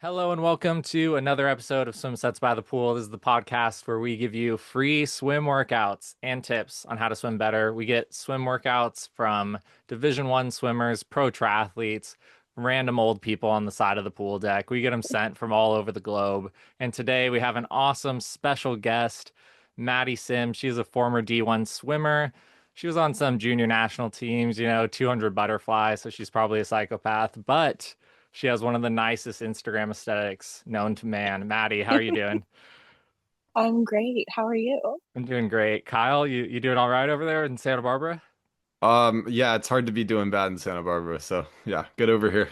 Hello and welcome to another episode of Swim Sets by the Pool. This is the podcast where we give you free swim workouts and tips on how to swim better. We get swim workouts from Division 1 swimmers, pro triathletes, random old people on the side of the pool deck. We get them sent from all over the globe. And today we have an awesome special guest, Maddy Sims. She's a former D1 swimmer. She was on some junior national teams, 200 butterfly, so she's probably a psychopath, but she has one of the nicest Instagram aesthetics known to man. Maddy, how are you doing? I'm great. How are you? I'm doing great. Kyle, you doing all right over there in Santa Barbara? Yeah, it's hard to be doing bad in Santa Barbara, so yeah, good over here.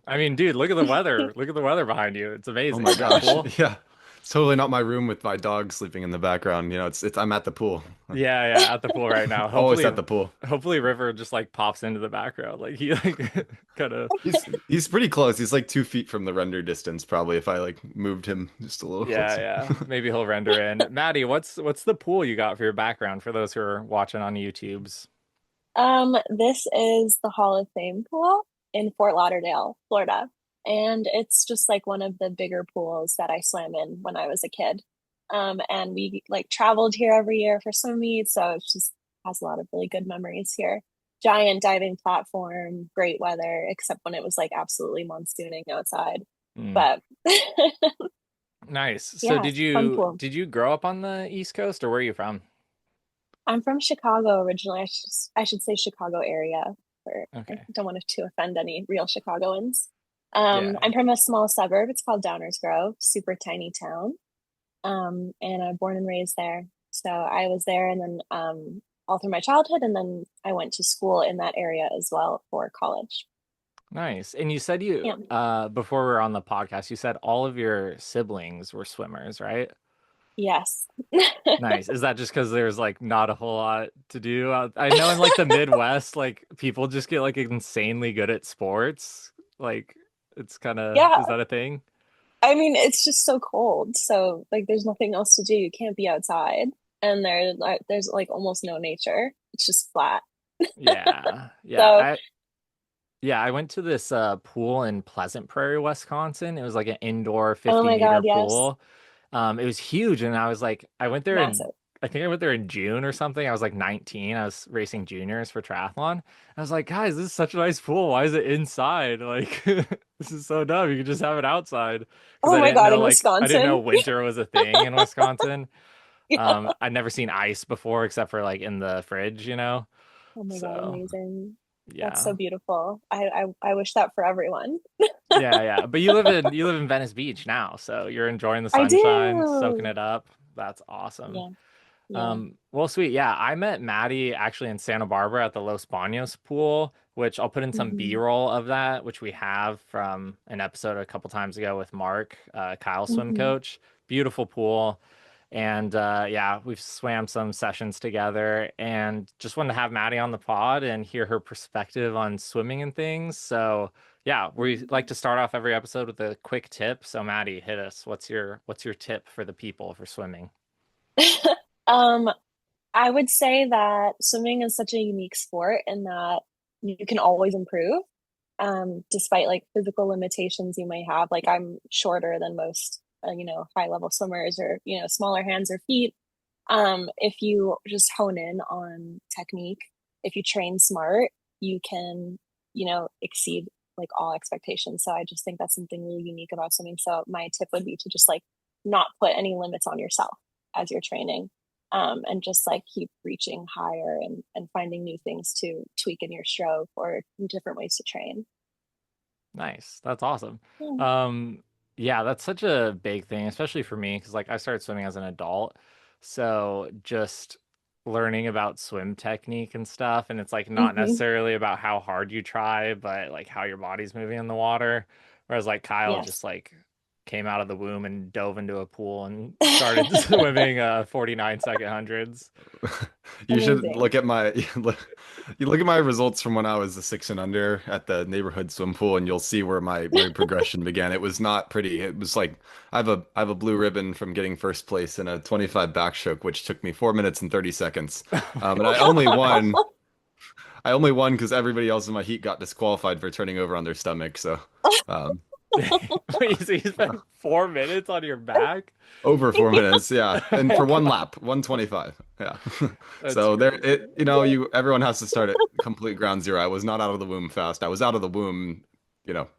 I mean, dude, look at the weather. Look at the weather behind you. It's Oh amazing. my You got a gosh. pool? Yeah. It's totally not my room with my dog sleeping in the background. It's I'm at the pool. Yeah, yeah, at the pool right now. Always Hopefully, at the pool. hopefully River just like pops into the background. Like he like kind of He's pretty close. He's like 2 feet from the render distance, probably if I like moved him just a little yeah, closer. yeah. Maybe he'll render in. Maddy, what's the pool you got for your background for those who are watching on YouTube's? This is the Hall of Fame pool in Fort Lauderdale, Florida. And it's just like one of the bigger pools that I swam in when I was a kid. And we like traveled here every year for swim meets, so it just has a lot of really good memories here. Giant diving platform, great weather, except when it was like absolutely monsooning outside. Hmm. But Nice. So yeah, fun pool. did you grow up on the East Coast or where are you from? I'm from Chicago originally. I should say Chicago area. I Okay. don't want to offend any real Chicagoans. Yeah. I'm from a small suburb. It's called Downers Grove, super tiny town. And I'm born and raised there. So I was there, and then all through my childhood, and then I went to school in that area as well for college. Nice. And you said you Yeah. before we were on the podcast, you said all of your siblings were swimmers, right? Yes. Nice. Is that just because there's like not a whole lot to do? I know in like the Midwest, like people just get like insanely good at sports. Like it's kind of, Yeah. is that a thing? I mean, it's just so cold. So like there's nothing else to do. You can't be outside. And there's like almost no nature. It's just flat. Yeah. So, I went to this pool in Pleasant Prairie, Wisconsin. It was like an indoor oh 50 my meter God, yes. pool. It was huge, and I was like, Massive. I think I went there in June or something. I was like 19. I was racing juniors for triathlon. I was like, guys, this is such a nice pool. Why is it inside? Like, this is so dumb. You could just have it outside. Because Oh my God, in I didn't know Wisconsin. winter was a thing in Wisconsin. Yeah. I'd never seen ice before except for like in the fridge. Oh my God, So amazing. That's yeah. so beautiful. I wish that for everyone. Yeah, yeah. But you live in Venice Beach now, so you're enjoying the I sunshine, soaking do. it up. That's awesome. Yeah, yeah. Well, sweet. Yeah, I met Maddie actually in Santa Barbara at the Los Baños pool, which I'll put in some Hmm. B-roll of that, which we have from an episode a couple times ago with Mark, Kyle swim Hmm. coach. Beautiful pool. And yeah, we've swam some sessions together and just wanted to have Maddie on the pod and hear her perspective on swimming and things. So yeah, we like to start off every episode with a quick tip. So Maddie, hit us. What's your tip for the people for swimming? Um, I would say that swimming is such a unique sport in that you can always improve, despite like physical limitations you may have. Like I'm shorter than most, high level swimmers or, smaller hands or feet. If you just hone in on technique, if you train smart, you can, exceed like all expectations. So I just think that's something really unique about swimming. So my tip would be to just like not put any limits on yourself as you're training. And just like keep reaching higher and finding new things to tweak in your stroke or different ways to train. Nice. That's awesome. Yeah. Um, yeah, that's such a big thing, especially for me, because like I started swimming as an adult. So just learning about swim technique and stuff, and it's like not Hmm. necessarily about how hard you try, but like how your body's moving in the water. Whereas like Kyle just Yes. like came out of the womb and dove into a pool and started swimming 49-second hundreds. You should Amazing. look at my you look at my results from when I was a six and under at the neighborhood swim pool, and you'll see where my progression began. It was not pretty. It was like I have a blue ribbon from getting first place in a 25 backstroke, which took me 4 minutes and 30 seconds. Oh my And Wow. I only won because everybody else in my heat got disqualified for turning over on their stomach. So, um, Wait, so you spent 4 minutes on your back? Over 4 minutes, yeah. And for one lap, 125. Yeah. That's So there crazy. everyone has to start at complete ground zero. I was not out of the womb fast. I was out of the womb,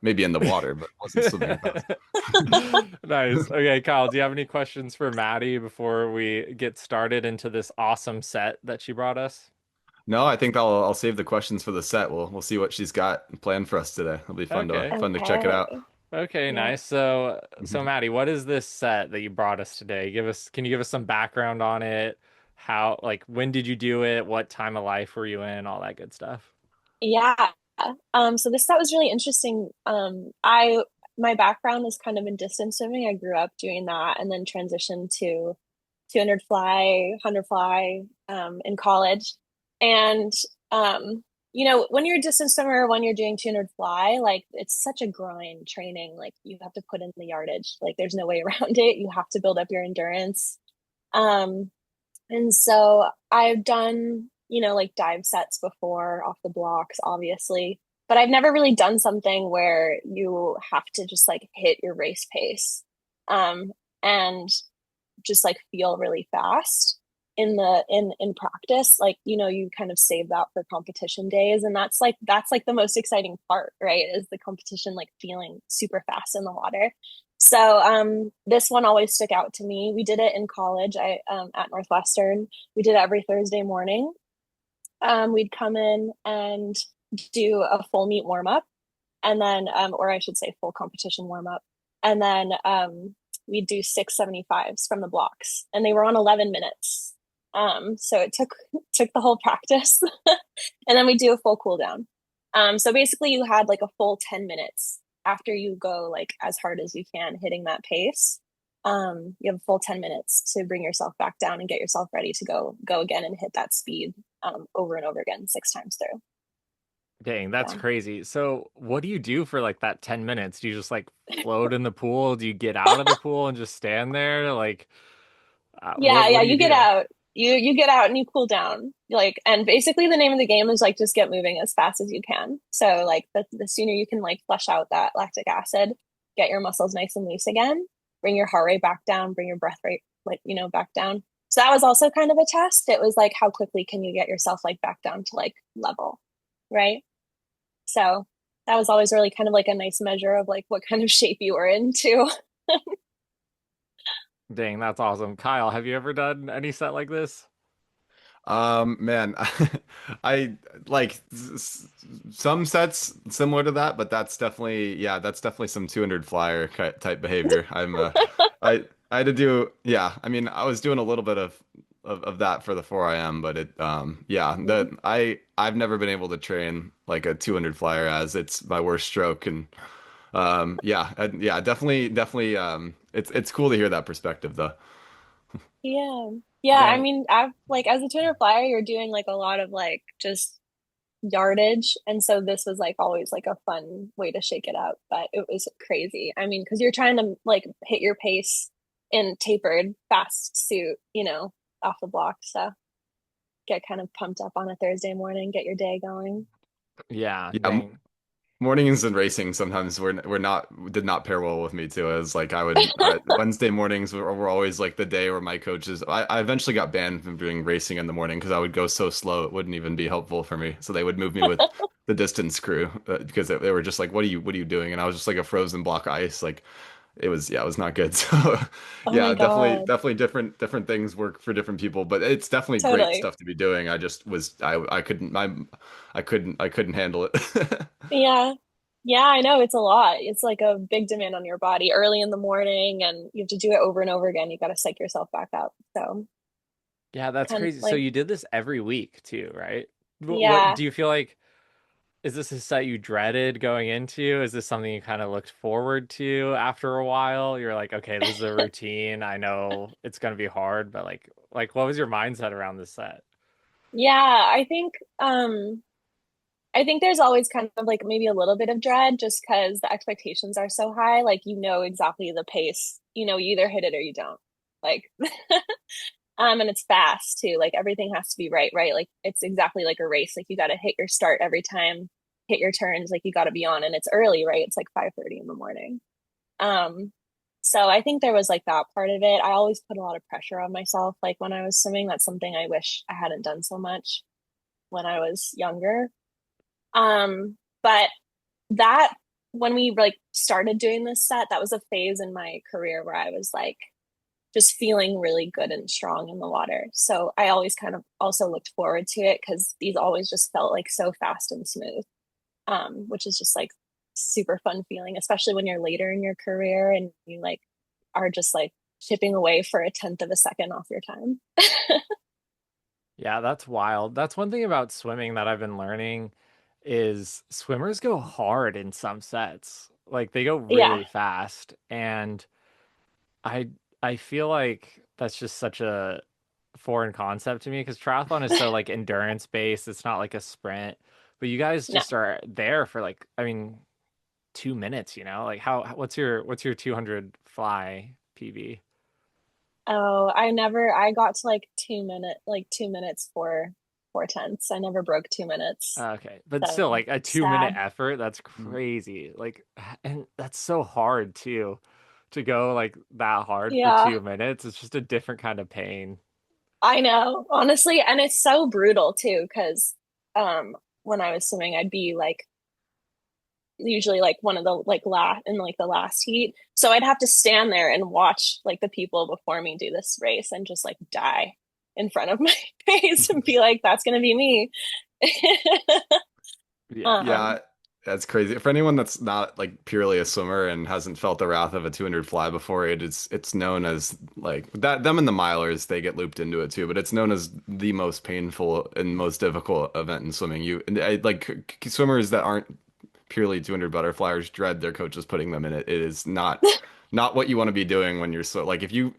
maybe in the water, but wasn't swimming fast. Nice. Okay, Kyle, do you have any questions for Maddie before we get started into this awesome set that she brought us? No, I think I'll save the questions for the set. We'll see what she's got planned for us today. It'll be Okay. fun to check it out. Okay. Okay, Yeah. nice. So Maddie, what is this set that you brought us today? Can you give us some background on it? How, like, when did you do it? What time of life were you in? All that good stuff. Yeah. So this that was really interesting. My background is kind of in distance swimming. I grew up doing that and then transitioned to 200 fly, 100 fly in college. And when you're a distance swimmer, when you're doing 200 fly, like it's such a grind training. Like you have to put in the yardage. Like there's no way around it. You have to build up your endurance. Um, and so I've done, like dive sets before off the blocks, obviously, but I've never really done something where you have to just like hit your race pace and just like feel really fast in practice. Like, you kind of save that for competition days. And that's like the most exciting part, right? Is the competition, like feeling super fast in the water. So this one always stuck out to me. We did it in college. I at Northwestern. We did it every Thursday morning. We'd come in and do a full meet warm up, and then, or I should say, full competition warm up, and then we'd do 675s from the blocks, and they were on 11 minutes. So it took the whole practice, and then we do a full cool down. So basically, you had like a full 10 minutes after you go like as hard as you can hitting that pace. You have a full 10 minutes to bring yourself back down and get yourself ready to go again and hit that speed over and over again 6 times through. Dang, that's Yeah. crazy. So, what do you do for like that 10 minutes? Do you just like float in the pool? Do you get out of the pool and just stand there? Like, Yeah, what yeah, do you you get do? out. You get out and you cool down. Like, and basically the name of the game is like just get moving as fast as you can. So like the sooner you can like flush out that lactic acid, get your muscles nice and loose again, bring your heart rate back down, bring your breath rate like, back down. So that was also kind of a test. It was like how quickly can you get yourself like back down to like level, right? So that was always really kind of like a nice measure of like what kind of shape you were in too. Dang, that's awesome. Kyle, have you ever done any set like this? Man, I like some sets similar to that, but that's definitely some 200 flyer type behavior. I had to do, yeah, I mean, I was doing a little bit of that for the 4IM, but yeah, I've never been able to train like a 200 flyer as it's my worst stroke. And, yeah, definitely, it's cool to hear that perspective though. Yeah. Yeah, I Dang. mean, I've like as a tuner flyer, you're doing like a lot of like just yardage. And so this was like always like a fun way to shake it up, but it was crazy. I mean, because you're trying to like hit your pace in tapered fast suit, off the block. So get kind of pumped up on a Thursday morning, get your day going. Yeah, Yeah, dang. mornings and racing sometimes were not did not pair well with me too. It was like Wednesday mornings were always like the day where my coaches. I eventually got banned from doing racing in the morning because I would go so slow it wouldn't even be helpful for me. So they would move me with the distance crew because they were just like, what are you doing? And I was just like a frozen block of ice. Like it was not good. So Oh my yeah, God. definitely different things work for different people, but it's definitely great Totally. stuff to be doing. I just was I couldn't handle it. Yeah. Yeah, I know it's a lot. It's like a big demand on your body early in the morning and you have to do it over and over again. You got to psych yourself back up. So Yeah, that's kind of crazy. So like, you did this every week too, right? What yeah. do you feel like? Is this a set you dreaded going into? Is this something you kind of looked forward to after a while? You're like, okay, this is a routine. I know it's gonna be hard, but like what was your mindset around this set? Yeah, I think there's always kind of like maybe a little bit of dread just because the expectations are so high. Like, exactly the pace, you either hit it or you don't. Like, and it's fast too. Like everything has to be right, right? Like it's exactly like a race. Like you got to hit your start every time, hit your turns. Like you got to be on, and it's early, right? It's like 5:30 in the morning. Um, so I think there was like that part of it. I always put a lot of pressure on myself. Like when I was swimming, that's something I wish I hadn't done so much when I was younger. But that when we like started doing this set, that was a phase in my career where I was like just feeling really good and strong in the water. So I always kind of also looked forward to it because these always just felt like so fast and smooth, which is just like super fun feeling, especially when you're later in your career and you like are just like chipping away for a tenth of a second off your time. Yeah, that's wild. That's one thing about swimming that I've been learning is swimmers go hard in some sets. Like they go Yeah, really fast. And I I feel like that's just such a foreign concept to me because triathlon is so like endurance based. It's not like a sprint. But you guys no. just are there for like, I mean, 2 minutes, you know? Like what's your 200 fly PB? Oh, I got to like 2 minutes for 4 tenths. I never broke 2 minutes. Okay, but still, So like a 2 minute sad. effort, that's Mm. crazy. Like, and that's so hard too, to go like that hard for Yeah, 2 minutes. It's just a different kind of pain. I know, honestly, and it's so brutal too, because when I was swimming, I'd be like usually like one of the like last in like the last heat. So I'd have to stand there and watch like the people before me do this race and just like die in front of my face and be like, that's gonna be me. Yeah. Yeah, um, that's crazy. For anyone that's not like purely a swimmer and hasn't felt the wrath of a 200 fly before, it's known as like that them and the milers they get looped into it too, but it's known as the most painful and most difficult event in swimming. Swimmers that aren't purely 200 butterflies dread their coaches putting them in it. It is not what you want to be doing when you're so like if you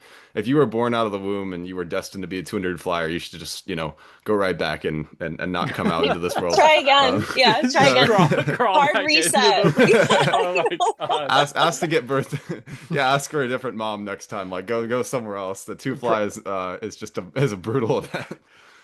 were born out of the womb and you were destined to be a 200 flyer, you should just, go right back and not come out into this world. try Um, again. Yeah, try Just again. crawl Hard back into reset. the Reset. Oh my God. ask to get birth. Yeah, ask for a different mom next time. Like go somewhere else. The two Pr flies is just a brutal event.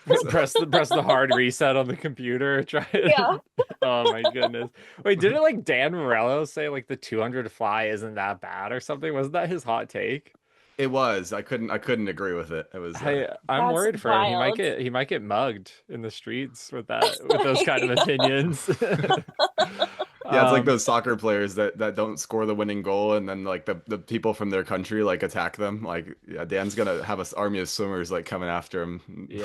So, press the hard reset on the computer. Try it. Yeah. Oh my goodness. Wait, didn't like Dan Morello say like the 200 fly isn't that bad or something? Wasn't that his hot take? it was. I couldn't agree with it. It was I'm That's worried for him. He might wild. get mugged in the streets with those kind of opinions. Yeah, it's like Um, those soccer players that don't score the winning goal, and then like the people from their country like attack them. Like, yeah, Dan's gonna have an army of swimmers like coming after him when yeah.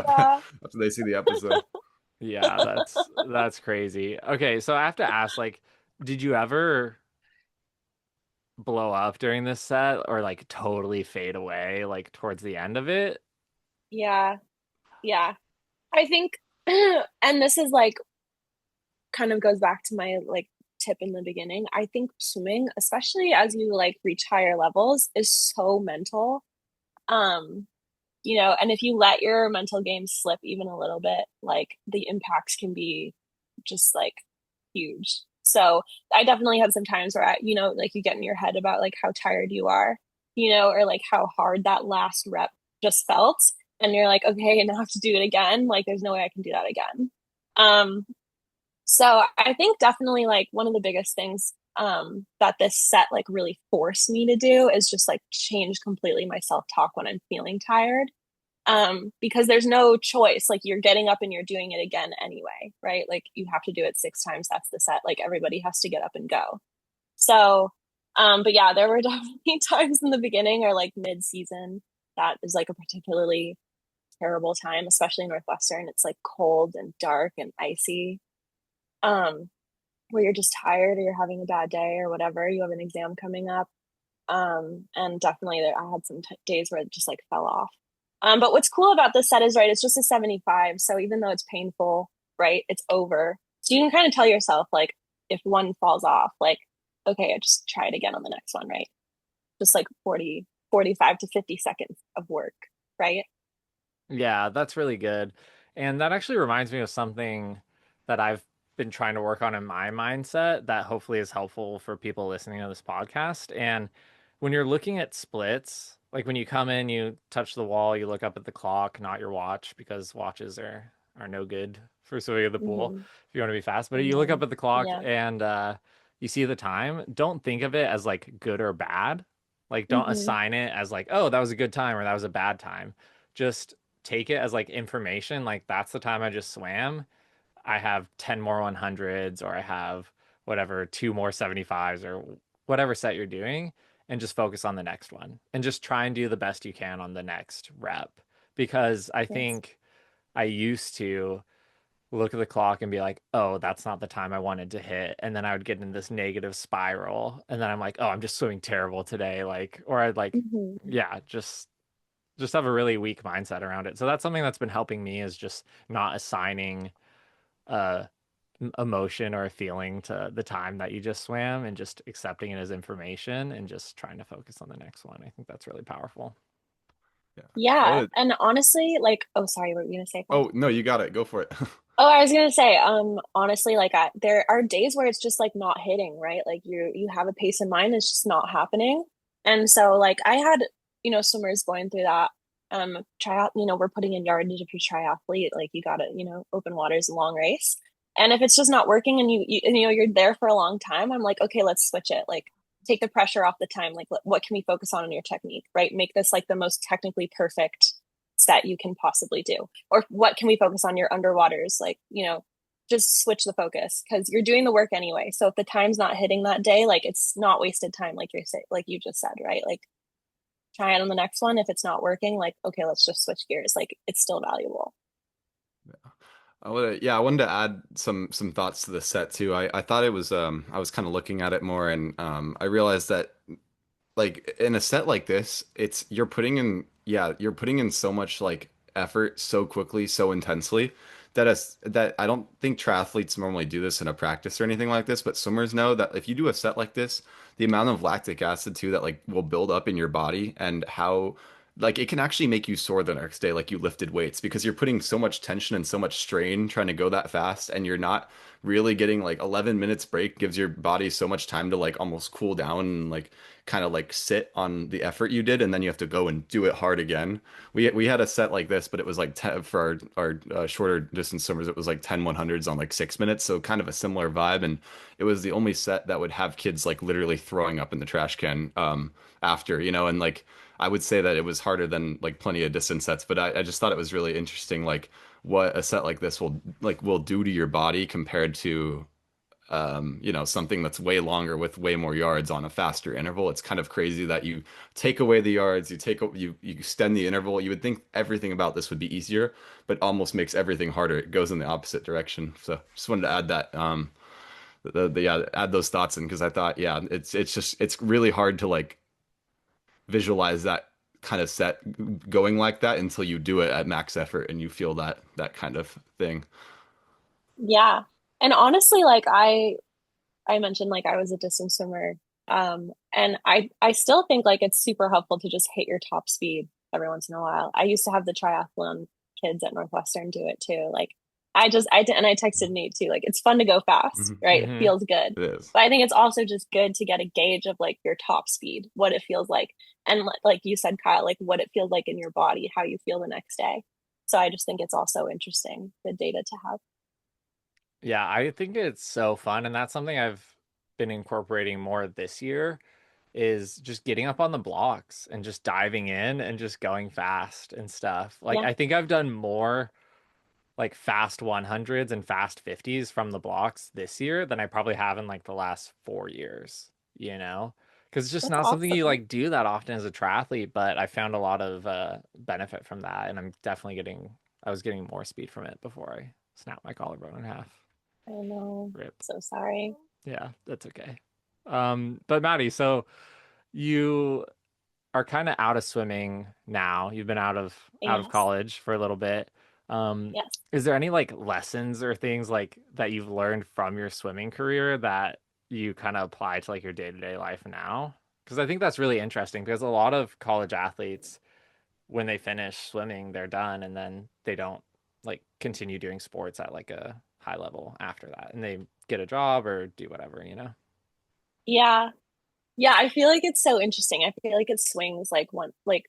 Yeah. after they see the episode. Yeah, that's crazy. Okay, so I have to ask, like, did you ever blow up during this set or like totally fade away like towards the end of it? Yeah. Yeah. I think, and this is like kind of goes back to my like tip in the beginning. I think swimming, especially as you like reach higher levels, is so mental. Um, and if you let your mental game slip even a little bit, like the impacts can be just like huge. So I definitely had some times where like you get in your head about like how tired you are, or like how hard that last rep just felt. And you're like, okay, and I have to do it again. Like there's no way I can do that again. Um, so I think definitely like one of the biggest things that this set like really forced me to do is just like change completely my self-talk when I'm feeling tired. Because there's no choice. Like you're getting up and you're doing it again anyway, right? Like you have to do it 6 times. That's the set. Like everybody has to get up and go. So, but yeah, there were definitely times in the beginning or like mid-season that is like a particularly terrible time, especially in Northwestern. It's like cold and dark and icy. Um, where you're just tired or you're having a bad day or whatever. You have an exam coming up. And definitely I had some days where it just like fell off. But what's cool about this set is, right, it's just a 75. So even though it's painful, right, it's over. So you can kind of tell yourself, like, if one falls off, like, okay, I just try it again on the next one, right? Just like 45 to 50 seconds of work, right? Yeah, that's really good. And that actually reminds me of something that I've been trying to work on in my mindset that hopefully is helpful for people listening to this podcast. And when you're looking at splits, like when you come in, you touch the wall, you look up at the clock, not your watch, because watches are no good for swimming at the pool Mm-hmm. if you want to be fast. But you look up Mm-hmm. at the clock Yeah. and you see the time, don't think of it as like good or bad. Like don't Hmm. assign it as like, oh, that was a good time or that was a bad time. Just take it as like information. Like that's the time I just swam. I have 10 more 100s or I have whatever, two more 75s or whatever set you're doing and just focus on the next one and just try and do the best you can on the next rep. Because I Yes. think I used to look at the clock and be like, oh, that's not the time I wanted to hit. And then I would get in this negative spiral. And then I'm like, oh, I'm just swimming terrible today. Like, or I'd like, Hmm. yeah, just have a really weak mindset around it. So that's something that's been helping me is just not assigning uh emotion or a feeling to the time that you just swam and just accepting it as information and just trying to focus on the next one. I think that's really powerful. Yeah. I Yeah. would. And honestly, like, oh, sorry, what were you gonna say, Paul? Oh, no, you got it. Go for it. Oh, I was gonna say, honestly, like there are days where it's just like not hitting, right? Like you have a pace in mind, it's just not happening. And so like I had, swimmers going through that. We're putting in yardage if you're triathlete, like you gotta, open waters, a long race. And if it's just not working and you're there for a long time, I'm like, okay, let's switch it. Like take the pressure off the time. Like what can we focus on in your technique, right? Make this like the most technically perfect set you can possibly do, or what can we focus on your underwaters, like just switch the focus because you're doing the work anyway. So if the time's not hitting that day, like it's not wasted time, like you're saying, like you just said, right? Like try it on the next one. If it's not working, like okay, let's just switch gears. Like it's still valuable. I wanted to add some thoughts to the set too. I thought it was I was kind of looking at it more and I realized that like in a set like this, it's you're putting in so much like effort so quickly, so intensely that I don't think triathletes normally do this in a practice or anything like this, but swimmers know that if you do a set like this, the amount of lactic acid too that like will build up in your body and how like it can actually make you sore the next day like you lifted weights because you're putting so much tension and so much strain trying to go that fast and you're not really getting like 11 minutes break gives your body so much time to like almost cool down and like kind of like sit on the effort you did and then you have to go and do it hard again. We had a set like this, but it was like 10, for our shorter distance swimmers, it was like 10 100s on like 6 minutes, so kind of a similar vibe. And it was the only set that would have kids like literally throwing up in the trash can after, and like I would say that it was harder than like plenty of distance sets, but I just thought it was really interesting, like what a set like this will do to your body compared to something that's way longer with way more yards on a faster interval. It's kind of crazy that you take away the yards, you extend the interval. You would think everything about this would be easier, but almost makes everything harder. It goes in the opposite direction. So just wanted to add that yeah, add those thoughts in because I thought yeah, it's really hard to like visualize that kind of set going like that until you do it at max effort and you feel that kind of thing. Yeah. And honestly, like I mentioned, like I was a distance swimmer, and I still think like it's super helpful to just hit your top speed every once in a while. I used to have the triathlon kids at Northwestern do it too. Like I did, and I texted Nate too. Like it's fun to go fast, Mhm. right? It Hmm. feels good, It is. but I think it's also just good to get a gauge of like your top speed, what it feels like, and like you said, Kyle, like what it feels like in your body, how you feel the next day. So I just think it's also interesting, the data to have. Yeah, I think it's so fun, and that's something I've been incorporating more this year is just getting up on the blocks and just diving in and just going fast and stuff. Like Yeah. I think I've done more like fast 100s and fast 50s from the blocks this year than I probably have in like the last 4 years, you know? Because it's just That's not something you awesome. like do that often as a triathlete, but I found a lot of benefit from that, and I was getting more speed from it before I snapped my collarbone in half. I know. Rip. So sorry. Yeah, that's okay. But Maddie, so you are kind of out of swimming now. You've been out of Yes. college for a little bit. Um, Yes. is there any like lessons or things like that you've learned from your swimming career that you kind of apply to like your day-to-day life now? Because I think that's really interesting because a lot of college athletes, when they finish swimming, they're done and then they don't like continue doing sports at like a high level after that and they get a job or do whatever, you know? Yeah. Yeah, I feel like it's so interesting. I feel like it swings like one like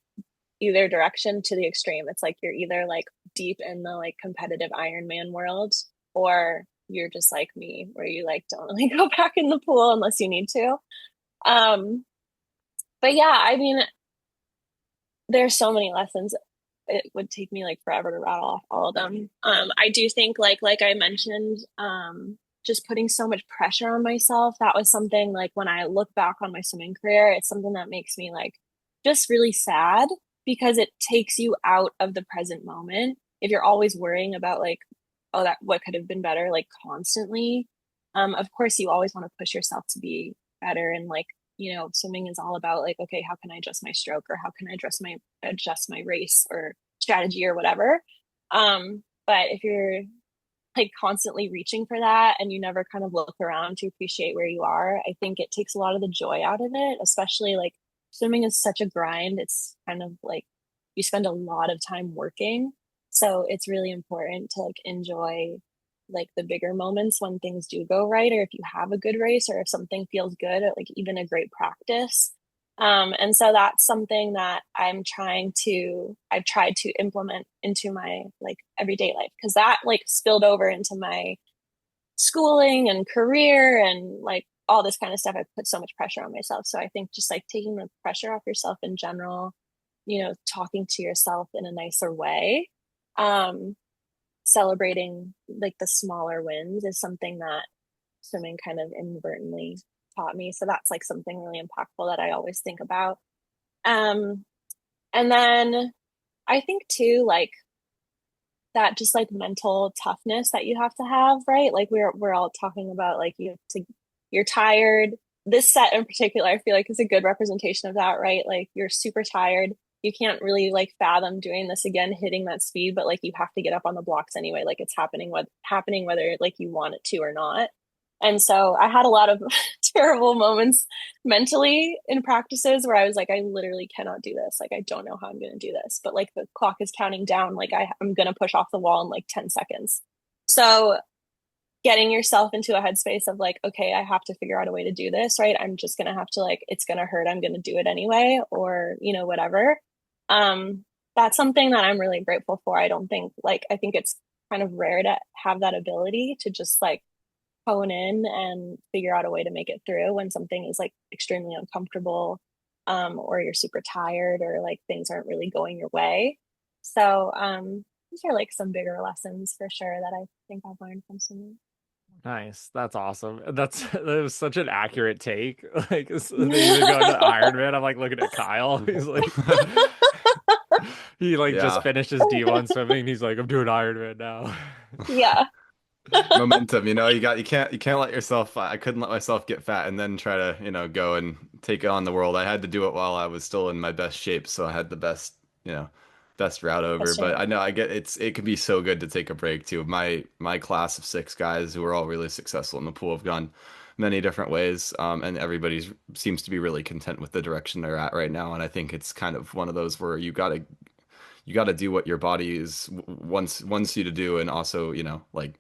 either direction to the extreme. It's like you're either like deep in the like competitive Ironman world or you're just like me, where you like don't really go back in the pool unless you need to. Um, but yeah, I mean, there's so many lessons. It would take me like forever to rattle off all of them. I do think like I mentioned, just putting so much pressure on myself, that was something like when I look back on my swimming career, it's something that makes me like just really sad because it takes you out of the present moment. If you're always worrying about like, oh, that what could have been better, like constantly, of course you always want to push yourself to be better. And like, swimming is all about like, okay, how can I adjust my stroke, or how can I adjust my race or strategy or whatever. But if you're like constantly reaching for that and you never kind of look around to appreciate where you are, I think it takes a lot of the joy out of it, especially like swimming is such a grind. It's kind of like you spend a lot of time working. So it's really important to like enjoy like the bigger moments when things do go right, or if you have a good race, or if something feels good, or like even a great practice. And so that's something that I've tried to implement into my like everyday life, because that like spilled over into my schooling and career and like all this kind of stuff. I put so much pressure on myself. So I think just like taking the pressure off yourself in general, talking to yourself in a nicer way, um, celebrating like the smaller wins is something that swimming kind of inadvertently taught me. So that's like something really impactful that I always think about. Um, and then I think too, like that just like mental toughness that you have to have, right? Like we're all talking about like you're tired. This set in particular, I feel like is a good representation of that, right? Like you're super tired. You can't really like fathom doing this again, hitting that speed, but like you have to get up on the blocks anyway. Like it's happening whether like you want it to or not. And so I had a lot of terrible moments mentally in practices where I was like, I literally cannot do this. Like, I don't know how I'm going to do this. But like the clock is counting down. Like I'm going to push off the wall in like 10 seconds. So getting yourself into a headspace of like, okay, I have to figure out a way to do this, right? I'm just going to have to like, it's going to hurt. I'm going to do it anyway, or, whatever. That's something that I'm really grateful for. I think it's kind of rare to have that ability to just like hone in and figure out a way to make it through when something is like extremely uncomfortable, or you're super tired, or like things aren't really going your way. So these are like some bigger lessons for sure that I think I've learned from swimming. Nice. That's awesome. That was such an accurate take. Like they even going to Ironman. I'm like looking at Kyle. He's like he like just Yeah. finished his D1 swimming. He's like, I'm doing Ironman now. Yeah. Momentum, you can't let yourself, I couldn't let myself get fat and then try to, go and take on the world. I had to do it while I was still in my best shape, so I had the best route over. That's But true. I know it can be so good to take a break too. My class of six guys who are all really successful in the pool have gone many different ways, and everybody seems to be really content with the direction they're at right now. And I think it's kind of one of those where you gotta do what your body wants you to do, and also, like,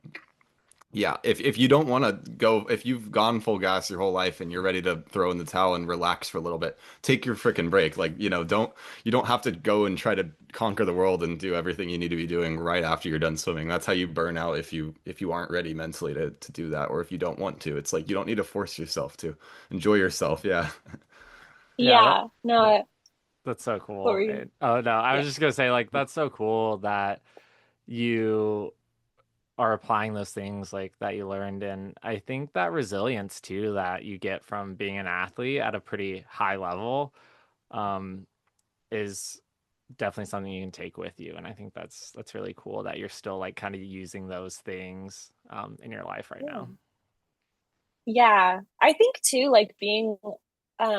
yeah, if you don't want to go, if you've gone full gas your whole life and you're ready to throw in the towel and relax for a little bit, take your freaking break. Like, you don't have to go and try to conquer the world and do everything you need to be doing right after you're done swimming. That's how you burn out if you aren't ready mentally to do that, or if you don't want to. It's like you don't need to force yourself to enjoy yourself. Yeah. Yeah, that Yeah. No, that's so what cool. were you? Oh no, I Yeah. was just gonna say like that's so cool that you are applying those things like that you learned. And I think that resilience too that you get from being an athlete at a pretty high level, um, is definitely something you can take with you. And I think that's really cool that you're still like kind of using those things in your life right Yeah. now. Yeah. I think too, like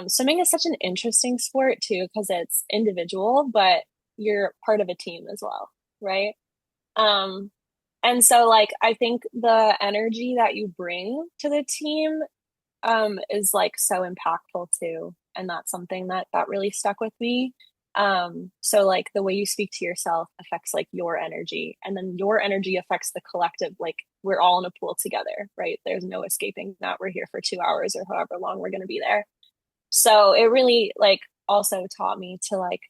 swimming is such an interesting sport too, because it's individual, but you're part of a team as well, right? Um, and so like I think the energy that you bring to the team is like so impactful too. And that's something that really stuck with me. So like the way you speak to yourself affects like your energy, and then your energy affects the collective. Like we're all in a pool together, right? There's no escaping that. We're here for 2 hours or however long we're going to be there. So it really like also taught me to like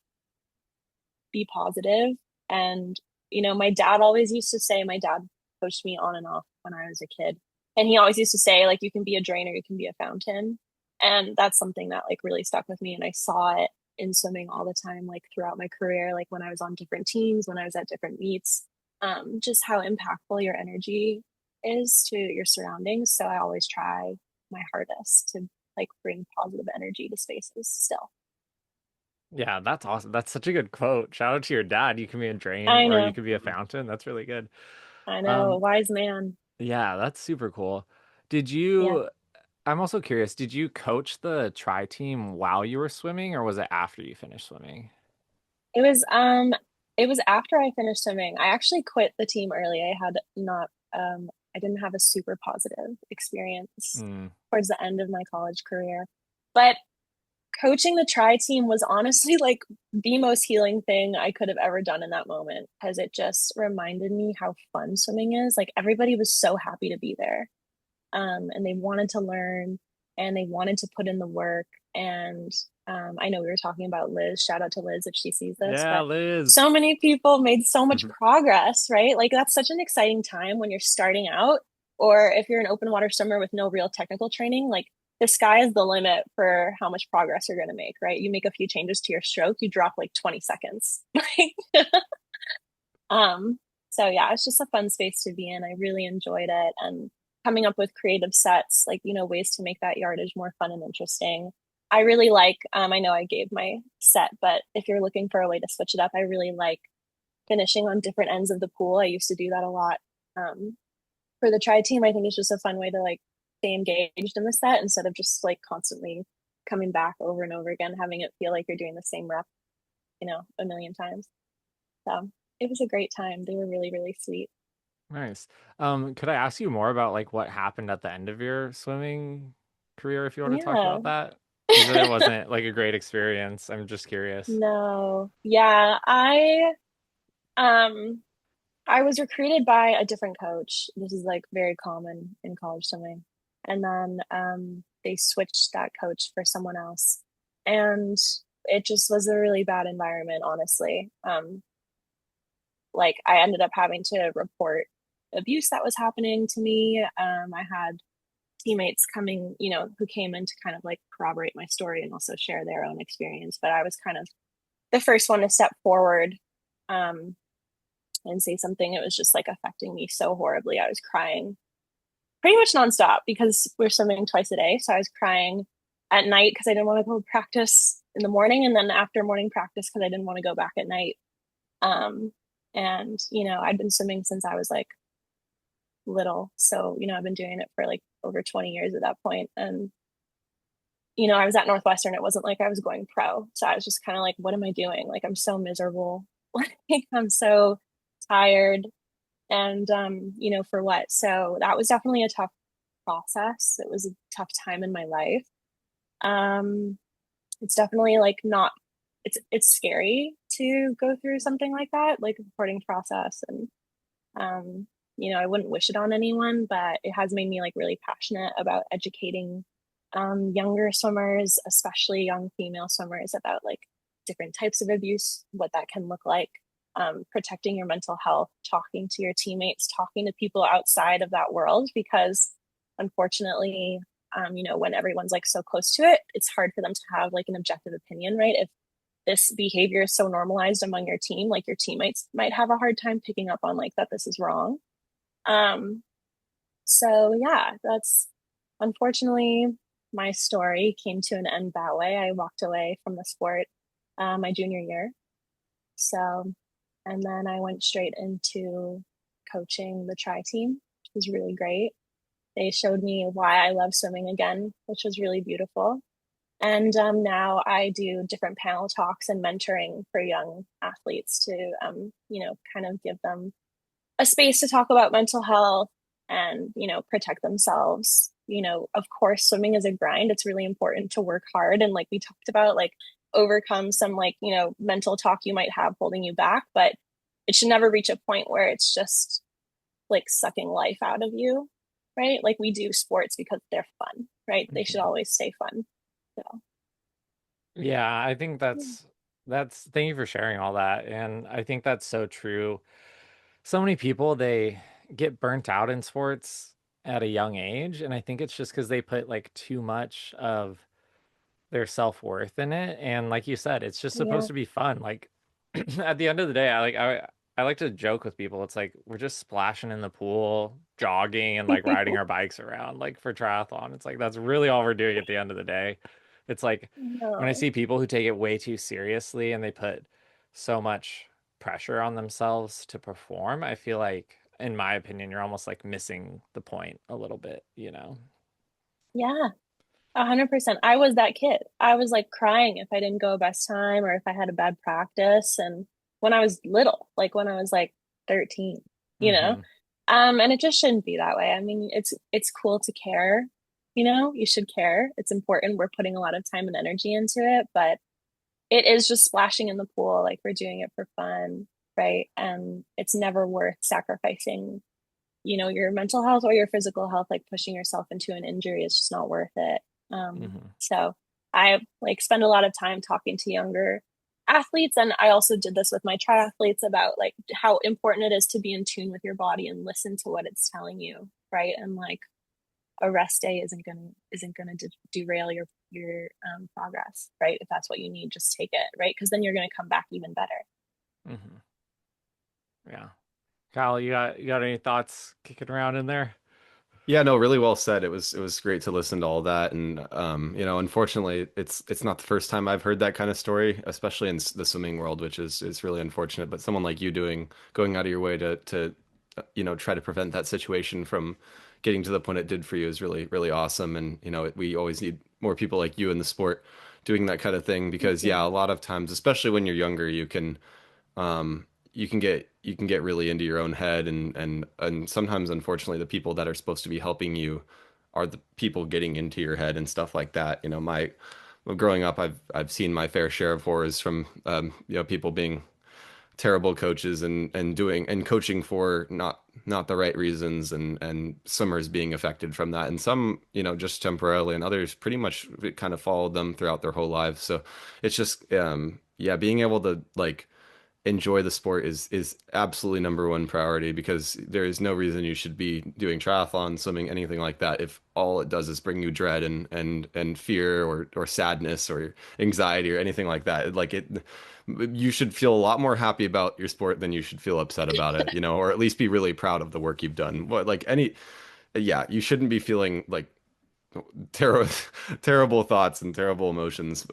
be positive. And my dad always used to say, my dad coached me on and off when I was a kid. And he always used to say, like, you can be a drain or you can be a fountain. And that's something that like really stuck with me. And I saw it in swimming all the time, like throughout my career, like when I was on different teams, when I was at different meets, just how impactful your energy is to your surroundings. So I always try my hardest to like bring positive energy to spaces still. Yeah, that's awesome. That's such a good quote. Shout out to your dad. You can be a drain I or you know. could be a fountain. That's really good. I know. A Um, wise man. yeah, that's super cool. Did Yeah. you, I'm also curious, did you coach the tri team while you were swimming or was it after you finished swimming? It was um it was after I finished swimming. I actually quit the team early. I had not I didn't have a super positive experience Hmm. towards the end of my college career. But coaching the tri team was honestly like the most healing thing I could have ever done in that moment because it just reminded me how fun swimming is. Like everybody was so happy to be there. And they wanted to learn and they wanted to put in the work. And I know we were talking about Liz. Shout out to Liz if she sees this, Yeah, but Liz. so many people made so much progress, right? Like that's such an exciting time when you're starting out, or if you're an open water swimmer with no real technical training, like the sky is the limit for how much progress you're going to make, right? You make a few changes to your stroke, you drop like 20 seconds. um, so yeah, it's just a fun space to be in. I really enjoyed it and coming up with creative sets, like, you know, ways to make that yardage more fun and interesting. I really like, I know I gave my set, but if you're looking for a way to switch it up, I really like finishing on different ends of the pool. I used to do that a lot. For the tri team, I think it's just a fun way to like stay engaged in the set instead of just like constantly coming back over and over again, having it feel like you're doing the same rep, you know, a million times. So it was a great time. They were really, really sweet. Nice. Could I ask you more about like what happened at the end of your swimming career if you want to talk Yeah. about that? You said it wasn't like a great experience. I'm just curious. No. Yeah, um I was recruited by a different coach. This is like very common in college swimming. And then they switched that coach for someone else. And it just was a really bad environment, honestly. Like I ended up having to report abuse that was happening to me. I had teammates coming, you know, who came in to kind of like corroborate my story and also share their own experience. But I was kind of the first one to step forward um, and say something. It was just like affecting me so horribly. I was crying pretty much nonstop because we're swimming twice a day. So I was crying at night because I didn't want to go practice in the morning, and then after morning practice because I didn't want to go back at night. Um, and you know, I'd been swimming since I was like little, so you know, I've been doing it for like over 20 years at that point, and you know, I was at Northwestern. It wasn't like I was going pro. So I was just kind of like, what am I doing? Like, I'm so miserable. Like, I'm so tired. And, you know, for what? So that was definitely a tough process. It was a tough time in my life. Um, it's definitely like not, it's scary to go through something like that, like a reporting process. And, you know, I wouldn't wish it on anyone, but it has made me like really passionate about educating younger swimmers, especially young female swimmers, about like different types of abuse, what that can look like, protecting your mental health, talking to your teammates, talking to people outside of that world, because unfortunately, you know, when everyone's like so close to it, it's hard for them to have like an objective opinion, right? If this behavior is so normalized among your team, like your teammates might have a hard time picking up on like that this is wrong. Um, so yeah, that's unfortunately my story came to an end that way. I walked away from the sport my junior year. So, and then I went straight into coaching the tri team, which was really great. They showed me why I love swimming again, which was really beautiful. And now I do different panel talks and mentoring for young athletes to, you know, kind of give them a space to talk about mental health and, you know, protect themselves. You know, of course, swimming is a grind. It's really important to work hard. And like we talked about, like overcome some like, you know, mental talk you might have holding you back, but it should never reach a point where it's just like sucking life out of you, right? Like we do sports because they're fun, right? They should Mhm. always stay fun. So, Yeah, I think yeah. that's thank you for sharing all that. And I think that's so true. So many people they get burnt out in sports at a young age. And I think it's just because they put like too much of their self-worth in it. And like you said, it's just supposed Yeah. to be fun. Like at the end of the day, I like to joke with people. It's like we're just splashing in the pool, jogging and like riding our bikes around like for triathlon. It's like that's really all we're doing at the end of the day. It's like when I No. see people who take it way too seriously and they put so much pressure on themselves to perform, I feel like in my opinion, you're almost like missing the point a little bit, you know? Yeah. 100%. I was that kid. I was like crying if I didn't go best time or if I had a bad practice. And when I was little, like when I was like 13, you know? Hmm. And it just shouldn't be that way. I mean, it's cool to care, you know, you should care. It's important. We're putting a lot of time and energy into it, but it is just splashing in the pool. Like we're doing it for fun, right? And it's never worth sacrificing, you know, your mental health or your physical health. Like pushing yourself into an injury is just not worth it. Hmm. So I like spend a lot of time talking to younger athletes, and I also did this with my triathletes about like how important it is to be in tune with your body and listen to what it's telling you, right? And like a rest day isn't gonna derail your progress, right? If that's what you need, just take it, right? Because then you're gonna come back even better. Hmm. Yeah. Kyle, you got any thoughts kicking around in there? Yeah, no, really well said. It was great to listen to all that, and unfortunately, it's not the first time I've heard that kind of story, especially in the swimming world, which is really unfortunate. But someone like you going out of your way to try to prevent that situation from getting to the point it did for you is really really awesome. And we always need more people like you in the sport doing that kind of thing Thank because you. yeah, a lot of times, especially when you're younger, you can get really into your own head and sometimes unfortunately the people that are supposed to be helping you are the people getting into your head and stuff like that. My growing up I've seen my fair share of horrors from people being terrible coaches and doing and coaching for not the right reasons and swimmers being affected from that and some just temporarily and others pretty much it kind of followed them throughout their whole lives. So it's just yeah, being able to like enjoy the sport is absolutely number one priority because there is no reason you should be doing triathlon, swimming, anything like that if all it does is bring you dread and fear or sadness or anxiety or anything like that. Like you should feel a lot more happy about your sport than you should feel upset about it, or at least be really proud of the work you've done. What like any yeah, you shouldn't be feeling like terrible terrible thoughts and terrible emotions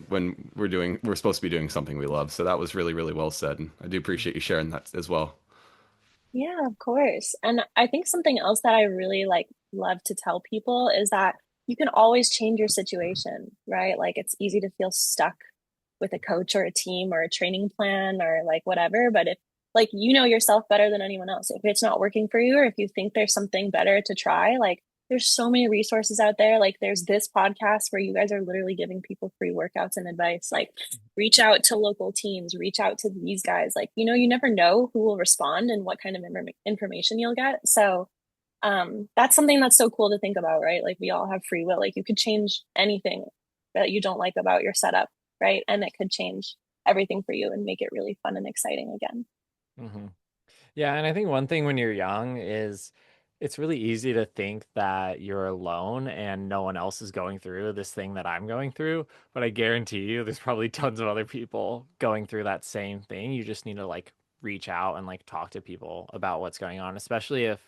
when we're supposed to be doing something we love. So that was really really well said, and I do appreciate you sharing that as well. Yeah, of course. And I think something else that I really like love to tell people is that you can always change your situation, right? Like it's easy to feel stuck with a coach or a team or a training plan or like whatever, but if like you know yourself better than anyone else, if it's not working for you or if you think there's something better to try, like there's so many resources out there. Like there's this podcast where you guys are literally giving people free workouts and advice. Like reach out to local teams, reach out to these guys. Like, you know, you never know who will respond and what kind of information you'll get. So that's something that's so cool to think about, right? Like we all have free will. Like you could change anything that you don't like about your setup, right? And it could change everything for you and make it really fun and exciting again. Hmm. Yeah, and I think one thing when you're young is it's really easy to think that you're alone and no one else is going through this thing that I'm going through. But I guarantee you there's probably tons of other people going through that same thing. You just need to like reach out and like talk to people about what's going on, especially if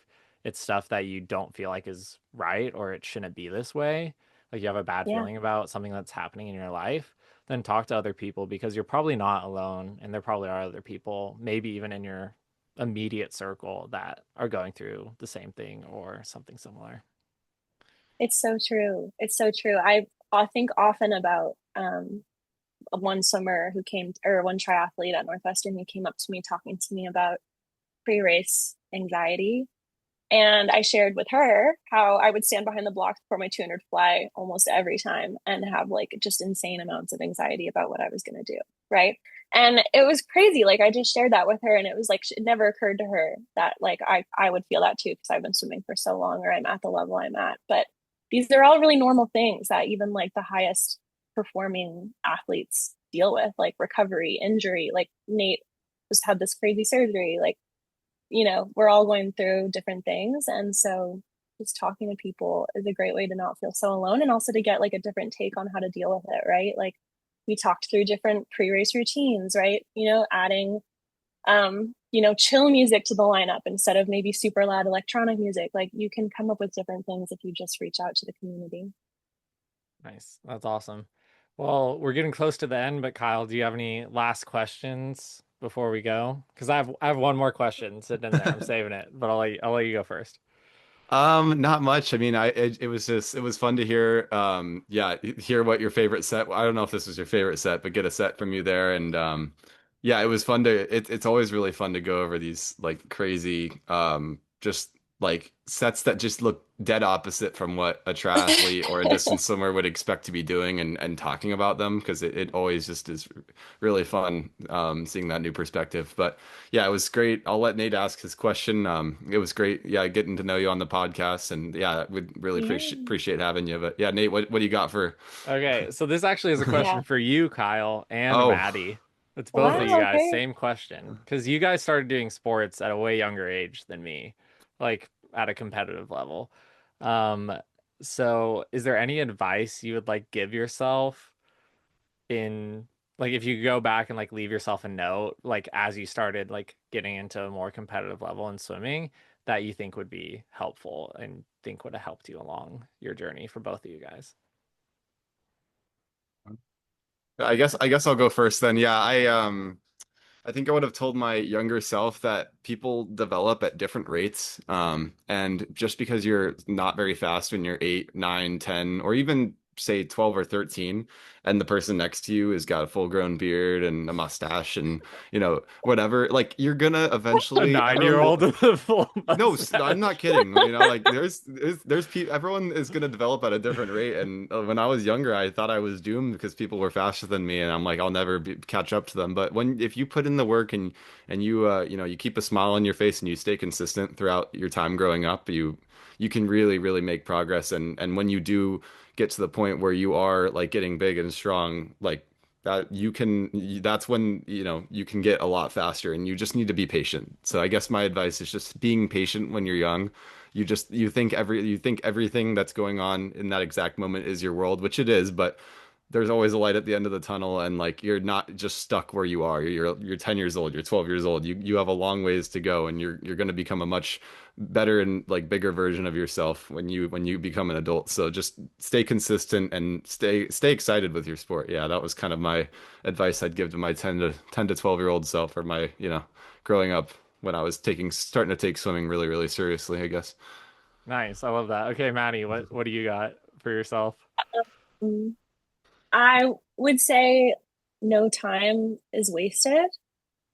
it's stuff that you don't feel like is right or it shouldn't be this way. Like you have a bad Yeah, feeling about something that's happening in your life, then talk to other people because you're probably not alone and there probably are other people, maybe even in your immediate circle that are going through the same thing or something similar. it's so true. It's so true. I think often about one swimmer who came or one triathlete at Northwestern who came up to me talking to me about pre-race anxiety. And I shared with her how I would stand behind the blocks for my 200 fly almost every time and have like just insane amounts of anxiety about what I was going to do. Right. And it was crazy. Like I just shared that with her and it was like, it never occurred to her that like I would feel that too because I've been swimming for so long or I'm at the level I'm at. But these are all really normal things that even like the highest performing athletes deal with, like recovery, injury, like Nate just had this crazy surgery. Like we're all going through different things. And so just talking to people is a great way to not feel so alone and also to get like a different take on how to deal with it, right? Like we talked through different pre-race routines, right? Adding chill music to the lineup instead of maybe super loud electronic music. Like you can come up with different things if you just reach out to the community. Nice. That's awesome. Well, we're getting close to the end, but Kyle, do you have any last questions before we go? Because I have one more question sitting in there. I'm saving it, but I'll let you go first. Not much. I mean, it was just it was fun to hear yeah, hear what your favorite set. I don't know if this was your favorite set, but get a set from you there and yeah, it was fun to it's always really fun to go over these like crazy just like sets that just look dead opposite from what a triathlete or a distance swimmer would expect to be doing and talking about them because it always just is really fun seeing that new perspective. But yeah, it was great. I'll let Nate ask his question. It was great, yeah, getting to know you on the podcast, and yeah, we'd really Yeah. appreciate having you. But yeah, Nate, what do you got for? Okay, so this actually is a question Yeah. for you, Kyle, and Oh, Maddy. It's both of you Wow. guys. Okay. Same question. Because you guys started doing sports at a way younger age than me, like at a competitive level. Um, so is there any advice you would like give yourself in like if you could go back and like leave yourself a note, like as you started like getting into a more competitive level in swimming that you think would be helpful and think would have helped you along your journey for both of you guys? I guess I'll go first then. Yeah, I think I would have told my younger self that people develop at different rates. And just because you're not very fast when you're 8, 9, 10, or even say 12 or 13, and the person next to you has got a full-grown beard and a mustache and, whatever, like you're gonna A eventually, everyone 9-year-old will. with a full No, I'm mustache. not kidding. Like there's people, everyone is going to develop at a different rate. And when I was younger, I thought I was doomed because people were faster than me, and I'm like, I'll never catch up to them. But if you put in the work and you keep a smile on your face and you stay consistent throughout your time growing up, you can really, really make progress. And when you do get to the point where you are like getting big and strong, like that that's when you can get a lot faster and you just need to be patient. So I guess my advice is just being patient when you're young. You think everything that's going on in that exact moment is your world, which it is, but there's always a light at the end of the tunnel, and like you're not just stuck where you are. You're 10 years old, you're 12 years old. You have a long ways to go, and you're going to become a much better and like bigger version of yourself when you become an adult. So just stay consistent and stay excited with your sport. Yeah, that was kind of my advice I'd give to my 10 to 12-year-old self, or my, growing up when I was starting to take swimming really, really seriously, I guess. Nice. I love that. Okay, Maddie, what do you got for yourself? Um, I would say no time is wasted.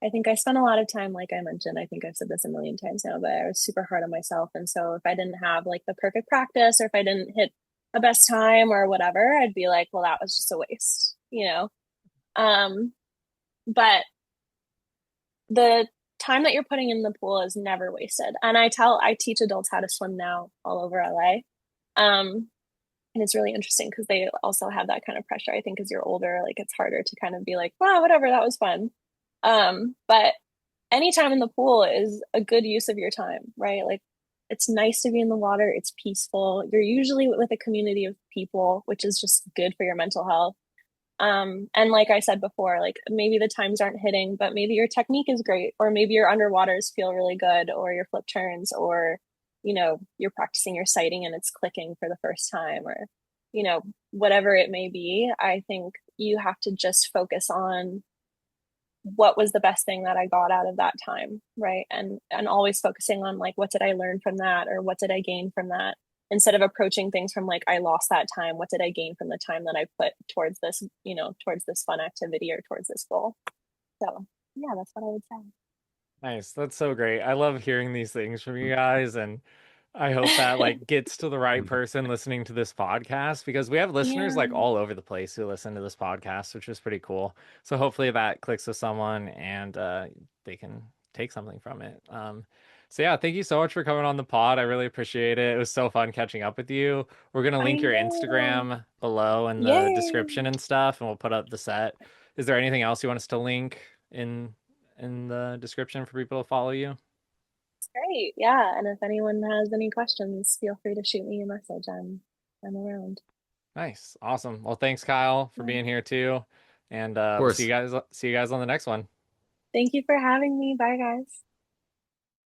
I think I spent a lot of time, like I mentioned, I think I've said this a million times now, but I was super hard on myself. And so if I didn't have like the perfect practice or if I didn't hit a best time or whatever, I'd be like, well, that was just a waste. Um, but the time that you're putting in the pool is never wasted. And I teach adults how to swim now all over LA. Um, and it's really interesting because they also have that kind of pressure. I think as you're older, like it's harder to kind of be like, wow, whatever, that was fun. But any time in the pool is a good use of your time, right? Like it's nice to be in the water, it's peaceful. You're usually with a community of people, which is just good for your mental health. And like I said before, like maybe the times aren't hitting, but maybe your technique is great, or maybe your underwaters feel really good, or your flip turns, or you're practicing your sighting and it's clicking for the first time, or whatever it may be. I think you have to just focus on what was the best thing that I got out of that time, right? And always focusing on like what did I learn from that, or what did I gain from that, instead of approaching things from like I lost that time, what did I gain from the time that I put towards this, towards this fun activity or towards this goal. So yeah, that's what I would Nice. That's so great. I love hearing these things from you guys, and I hope that say. like gets to the right person listening to this podcast because we have listeners Yeah, like all over the place who listen to this podcast, which is pretty cool. So hopefully that clicks with someone and they can take something from it. So yeah, thank you so much for coming on the pod. I really appreciate it. It was so fun catching up with you. We're gonna I link your know. Instagram below in the Yay. description and stuff, and we'll put up the set. Is there anything else you want us to link in the description for people to follow you? Great. Yeah. And if anyone has any questions, feel free to shoot me a message. I'm around. Nice. Awesome. Well, thanks, Kyle, for Yeah. being here too. And Of we'll see you course. guys on the next one. Thank you for having me. Bye, guys.